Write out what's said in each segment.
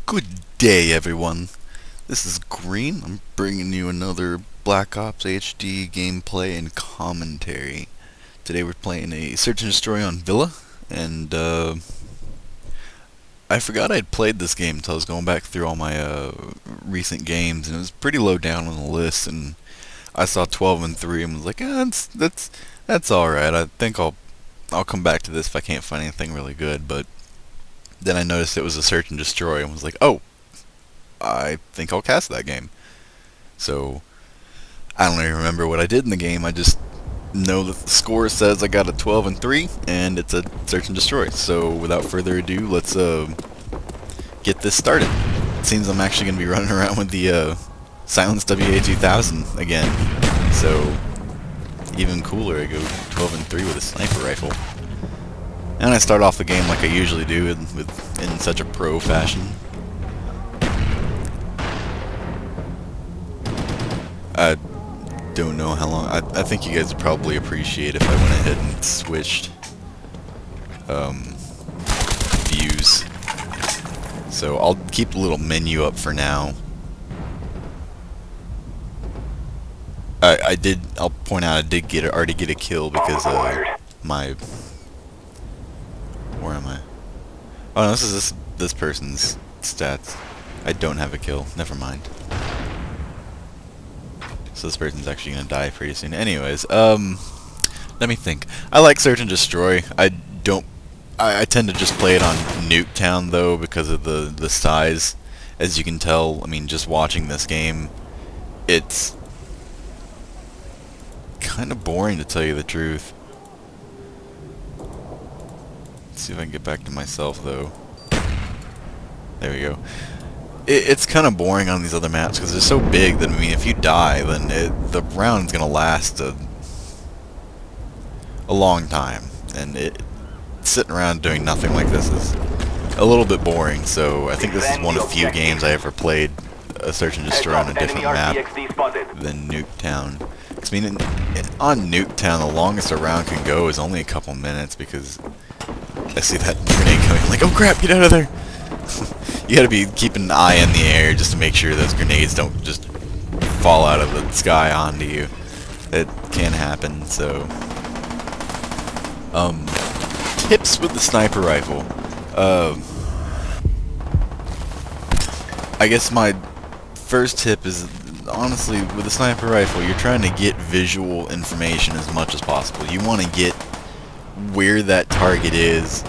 Good day, everyone. This is Green. I'm bringing you another Black Ops HD gameplay and commentary. Today we're playing a Search and Destroy on Villa, and I forgot I'd played this game until I was going back through all my recent games, and it was pretty low down on the list, and I saw 12 and 3 and was like, that's alright. I think I'll come back to this if I can't find anything really good, but then I noticed it was a Search and Destroy and was like, oh, I think I'll cast that game. So, I don't even remember what I did in the game. I just know that the score says I got a 12 and 3, and it's a Search and Destroy. So, without further ado, let's get this started. It seems I'm actually going to be running around with the Silence WA-2000 again. So, even cooler, I go 12 and 3 with a sniper rifle. And I start off the game like I usually do in such a pro fashion. I don't know how long. I think you guys would probably appreciate if I went ahead and switched views. So I'll keep the little menu up for now. I'll point out I did already get a kill because my. Where am I? Oh no, this is this person's stats. I don't have a kill. Never mind. So this person's actually gonna die pretty soon. Anyways, let me think. I like Search and Destroy. I tend to just play it on Nuketown though because of the size. As you can tell, I mean, just watching this game, it's kind of boring to tell you the truth. Let's see if I can get back to myself though. There we go. It's kind of boring on these other maps because they're so big that, I mean, if you die, then the round's going to last a long time. And sitting around doing nothing like this is a little bit boring. So I think this is one of the few games I ever played a Search and Destroy on a different map than Nuketown. Because, I mean, on Nuketown, the longest a round can go is only a couple minutes because I see that grenade coming. I'm like, oh crap, get out of there! You gotta be keeping an eye in the air just to make sure those grenades don't just fall out of the sky onto you. It can happen, so... tips with the sniper rifle. I guess my first tip is, honestly, with the sniper rifle, you're trying to get visual information as much as possible. You want to get where that target is,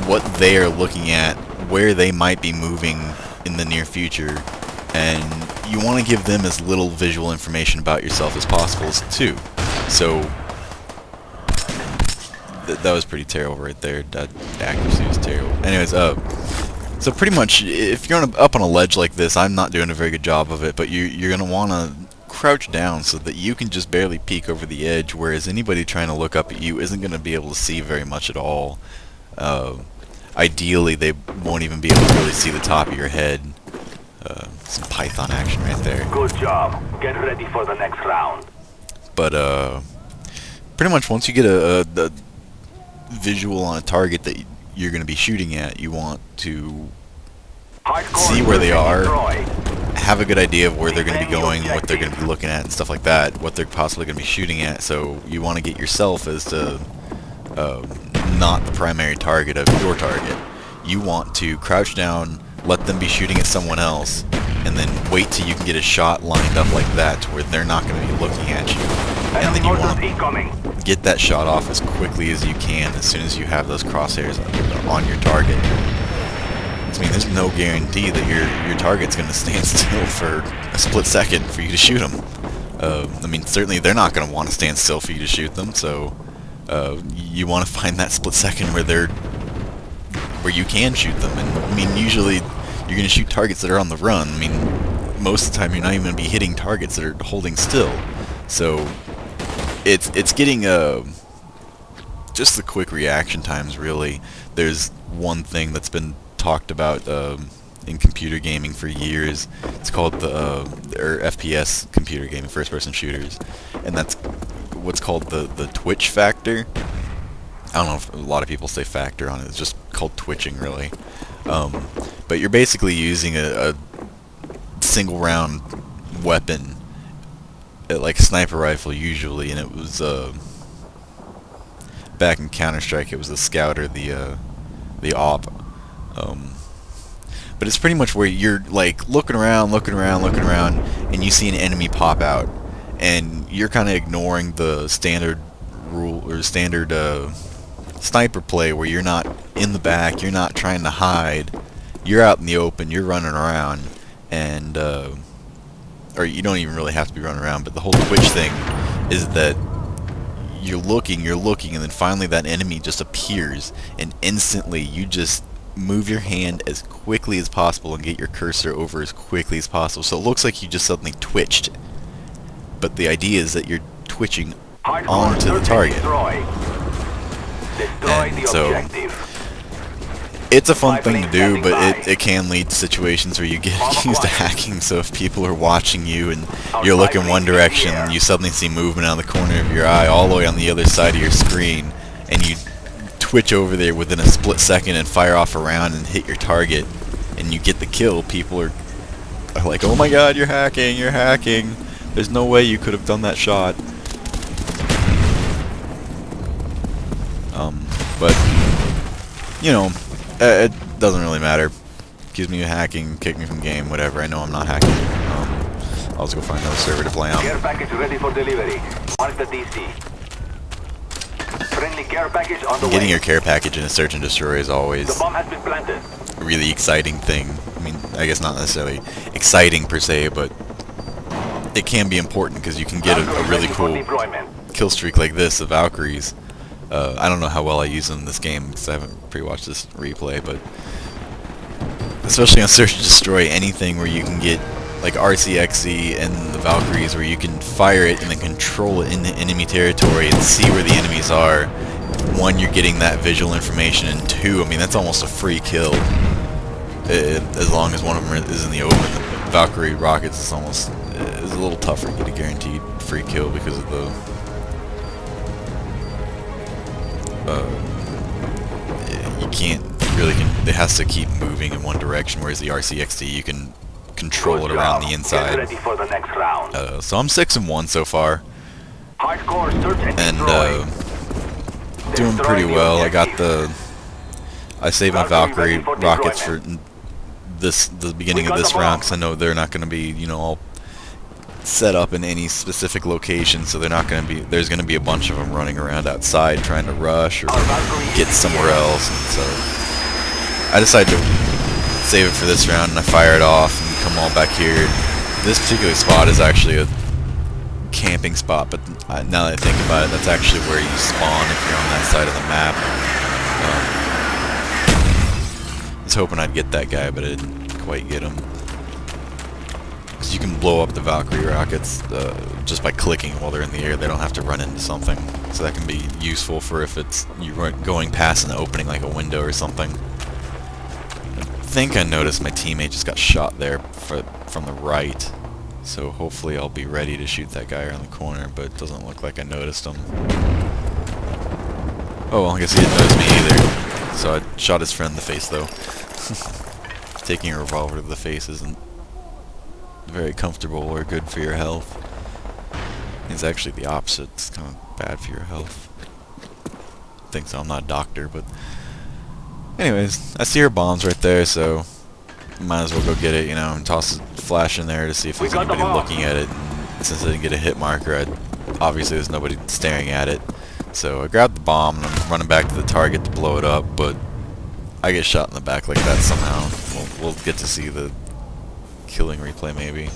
what they are looking at, where they might be moving in the near future, and you want to give them as little visual information about yourself as possible too. So that was pretty terrible right there. That accuracy was terrible. Anyways, so pretty much if you're up on a ledge like this, I'm not doing a very good job of it, but you're gonna want to crouch down so that you can just barely peek over the edge, whereas anybody trying to look up at you isn't going to be able to see very much at all. Ideally, they won't even be able to really see the top of your head. Some Python action right there. Good job. Get ready for the next round. But pretty much once you get a visual on a target that you're going to be shooting at, you want to see where they are, have a good idea of where they're going to be going, what they're going to be looking at, and stuff like that, what they're possibly going to be shooting at. So you want to get yourself as to not the primary target of your target. You want to crouch down, let them be shooting at someone else, and then wait till you can get a shot lined up like that to where they're not going to be looking at you. And then you want to get that shot off as quickly as you can as soon as you have those crosshairs on your target. I mean, there's no guarantee that your target's going to stand still for a split second for you to shoot them. I mean, certainly they're not going to want to stand still for you to shoot them, so you want to find that split second where you can shoot them. And I mean, usually you're going to shoot targets that are on the run. I mean, most of the time you're not even going to be hitting targets that are holding still. So it's getting just the quick reaction times, really. There's one thing that's been talked about in computer gaming for years. It's called the FPS computer gaming, first-person shooters, and that's what's called the twitch factor. I don't know if a lot of people say factor on it. It's just called twitching, really. But you're basically using a single round weapon, like a sniper rifle usually, and it was back in Counter-Strike it was the scout or the op. But it's pretty much where you're like looking around, and you see an enemy pop out, and you're kind of ignoring the standard rule or standard sniper play where you're not in the back, you're not trying to hide, you're out in the open, you're running around, and or you don't even really have to be running around, but the whole Twitch thing is that you're looking, and then finally that enemy just appears, and instantly you just move your hand as quickly as possible and get your cursor over as quickly as possible. So it looks like you just suddenly twitched, but the idea is that you're twitching onto the target. And so it's a fun thing to do, but it can lead to situations where you get accused of hacking. So if people are watching you and you're looking one direction, and you suddenly see movement out of the corner of your eye all the way on the other side of your screen, and you twitch over there within a split second and fire off a round and hit your target, and you get the kill, people are like, oh my god, you're hacking, there's no way you could have done that shot. But you know, it doesn't really matter. Accuse me of hacking, kick me from game, whatever. I know I'm not hacking. I'll just go find another server to play on. Care package ready for delivery. Mark the DC. Friendly care package on the way. Getting your care package in a search and destroy is always The bomb has been planted. a really exciting thing. I mean, I guess not necessarily exciting per se, but it can be important because you can get a really cool kill streak like this of Valkyries. I don't know how well I use them in this game because I haven't pre-watched this replay, but especially on Search and Destroy, anything where you can get like RCXC and the Valkyries where you can fire it and then control it into enemy territory and see where the enemies are. One, you're getting that visual information, and two, I mean, that's almost a free kill. As long as one of them is in the open. The Valkyrie rockets is a little tougher to get a guaranteed free kill because of the you can't really it has to keep moving in one direction, whereas the RCXD you can control it around the inside. Get ready for the next round. So I'm 6-1 so far, Hardcore search and and destroy. doing pretty well. I saved my Valkyrie rockets for the beginning of this round because I know they're not going to be, you know, all set up in any specific location, so they're not going to be. There's going to be a bunch of them running around outside trying to rush or get somewhere else, and so I decided to save it for this round, and I fire it off and come all back here. This particular spot is actually a camping spot, but now that I think about it, that's actually where you spawn if you're on that side of the map. I was hoping I'd get that guy, but I didn't quite get him. Because you can blow up the Valkyrie rockets just by clicking while they're in the air. They don't have to run into something. So that can be useful for if it's you're going past an opening like a window or something. I think I noticed my teammate just got shot there from the right. So hopefully I'll be ready to shoot that guy around the corner, but it doesn't look like I noticed him. Oh well, I guess he didn't notice me either. So I shot his friend in the face though. Taking a revolver to the face isn't very comfortable or good for your health. It's actually the opposite. It's kind of bad for your health. I think so. I'm not a doctor, but anyways, I see her bombs right there, so might as well go get it, you know, and toss a flash in there to see if there's anybody looking at it. And since I didn't get a hit marker, obviously there's nobody staring at it. So I grabbed the bomb and I'm running back to the target to blow it up, but I get shot in the back like that somehow. We'll get to see the killing replay maybe.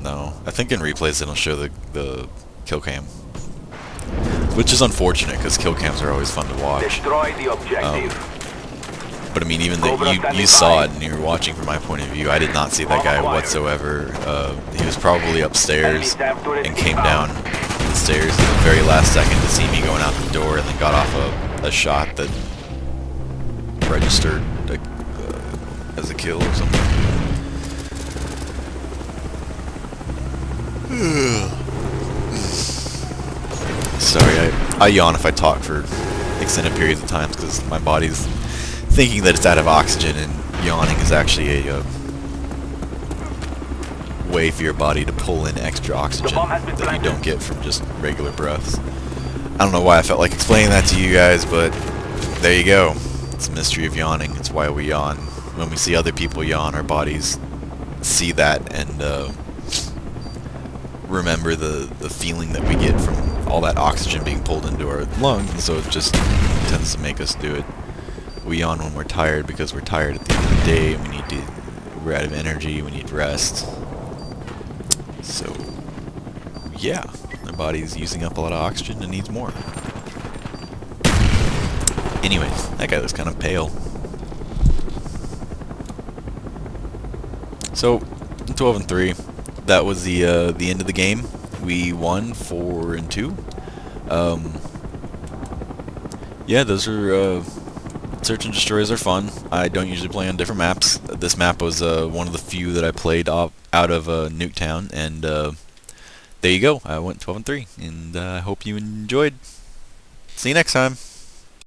No, I think in replays it'll show the kill cam, which is unfortunate because kill cams are always fun to watch. Destroy the objective. But I mean, even that you saw it and you were watching from my point of view. I did not see that guy whatsoever. He was probably upstairs and came down the stairs at the very last second to see me going out the door, and then got off a shot that registered as a kill or something. Sorry, I yawn if I talk for extended periods of time because my body's thinking that it's out of oxygen, and yawning is actually a way for your body to pull in extra oxygen that you don't get from just regular breaths. I don't know why I felt like explaining that to you guys, but there you go. It's the mystery of yawning. It's why we yawn. When we see other people yawn, our bodies see that and remember the feeling that we get from all that oxygen being pulled into our lungs, and so it just tends to make us do it. We yawn when we're tired because we're tired at the end of the day, and we're out of energy, we need rest. So, yeah, our body's using up a lot of oxygen and needs more. Anyways, that guy looks kind of pale. So, 12-3. That was the end of the game. We won 4-2. Yeah, those are search and destroys are fun. I don't usually play on different maps. This map was one of the few that I played out of Nuketown, and there you go. I went 12-3, and I hope you enjoyed. See you next time.